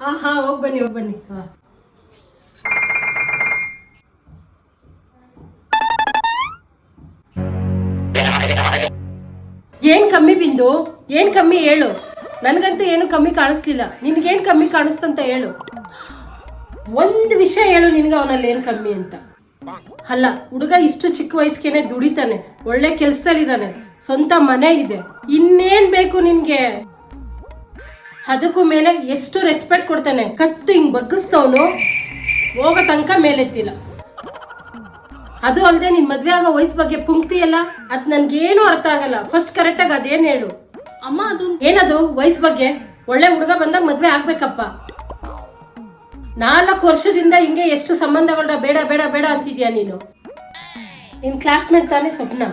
ಹಾ ಹೋಗಿ ಬನ್ನಿ ಹಾ. ಏನ್ ಕಮ್ಮಿ ಬಿಂದು, ಏನ್ ಕಮ್ಮಿ ಹೇಳು. ನನ್ಗಂತೂ ಏನು ಕಮ್ಮಿ ಕಾಣಿಸ್ಲಿಲ್ಲ, ನಿನ್ಗೇನ್ ಕಮ್ಮಿ ಕಾಣಿಸ್ತಂತ ಹೇಳು. ಒಂದು ವಿಷಯ ಹೇಳು ನಿನ್ಗೆ ಅವನಲ್ಲಿ ಏನ್ ಕಮ್ಮಿ ಅಂತ. ಅಲ್ಲ, ಹುಡುಗ ಇಷ್ಟು ಚಿಕ್ಕ ವಯಸ್ಸಿಗೆ ದುಡಿತಾನೆ, ಒಳ್ಳೆ ಕೆಲ್ಸದಲ್ಲಿದ್ದಾನೆ, ಸ್ವಂತ ಮನೆ ಇದೆ, ಇನ್ನೇನ್ ಬೇಕು ನಿನ್ಗೆ? ಅದಕ್ಕೂ ಮೇಲೆ ಎಷ್ಟು ರೆಸ್ಪೆಕ್ಟ್ ಕೊಡ್ತಾನೆ, ಕತ್ತು ಹಿಂಗ್ ಬಗ್ಗಿಸ್ತವನು, ಹೋಗೋ ತನಕ ಮೇಲೆತ್ತಿಲ್ಲ. ಅದು ಅಲ್ಲದೆ ನಿನ್ ಮದ್ವೆ ಆಗೋ ವಯಸ್ಸು ಬಗ್ಗೆ ಪುಂಕ್ತಿ ಅಲ್ಲ, ಅದ್ ನನ್ಗೇನು ಅರ್ಥ ಆಗಲ್ಲ. ಫಸ್ಟ್ ಕರೆಕ್ಟಾಗಿ ಅದೇನ್ ಹೇಳು ಅಮ್ಮ. ಅದು ಏನದು ವಯಸ್ಸು ಬಗ್ಗೆ? ಒಳ್ಳೆ ಹುಡುಗ ಬಂದಾಗ ಮದ್ವೆ ಆಗ್ಬೇಕಪ್ಪ. 4 ವರ್ಷದಿಂದ ಹಿಂಗೆ ಎಷ್ಟು ಸಂಬಂಧಗಳನ್ನ ಬೇಡ ಬೇಡ ಬೇಡ ಅಂತಿದ್ಯಾ ನೀನು. ನಿನ್ ಕ್ಲಾಸ್ಮೇಟ್ ತಾನೇ ಸ್ವಪ್ನ,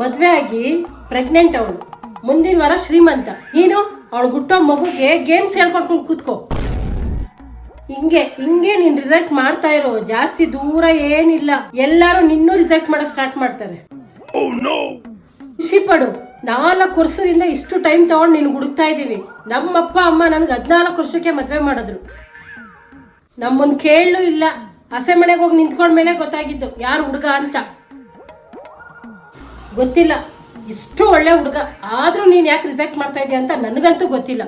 ಮದ್ವೆ ಆಗಿ ಪ್ರೆಗ್ನೆಂಟ್ ಅವಳು, ಮುಂದಿನ ವಾರ ಶ್ರೀಮಂತ. ನೀನು ಅವಳು ಹುಟ್ಟೋ ಮಗುಗೆ ಗೇಮ್ಸ್ ಹೇಳ್ಕೊಂಡು ಕೂತ್ಕೋ. ಹಿಂಗೆ ನೀನ್ ರಿಸಲ್ಟ್ ಮಾಡ್ತಾ ಇರೋ, ಜಾಸ್ತಿ ದೂರ ಏನಿಲ್ಲ, ಎಲ್ಲಾರು ನಿನ್ನೂ ರಿಸಲ್ಟ್ ಮಾಡೋ ಸ್ಟಾರ್ಟ್ ಮಾಡ್ತಾರೆ. ಖುಷಿ ಪಡು, 4 ವರ್ಷದಿಂದ ಇಷ್ಟು ಟೈಮ್ ತಗೊಂಡು ನೀನು ಹುಡುಕ್ತಾ ಇದ್ದೀವಿ. ನಮ್ಮಪ್ಪ ಅಮ್ಮ ನನ್ಗೆ 14 ವರ್ಷಕ್ಕೆ ಮದ್ವೆ ಮಾಡಿದ್ರು. ನಮ್ಮನ್ ಕೇಳಲು ಇಲ್ಲ, ಹಸೆ ಮನೆಗೆ ಹೋಗಿ ನಿಂತ್ಕೊಂಡ್ಮೇಲೆ ಗೊತ್ತಾಗಿದ್ದು ಯಾರು ಹುಡುಗ ಅಂತ. ಗೊತ್ತಿಲ್ಲ, ಇಷ್ಟು ಒಳ್ಳೆ ಹುಡುಗ ಆದ್ರೂ ನೀನ್ ಯಾಕೆ ರಿಜೆಕ್ಟ್ ಮಾಡ್ತಾ ಇದೀಯ ಅಂತ ನನಗಂತೂ ಗೊತ್ತಿಲ್ಲ.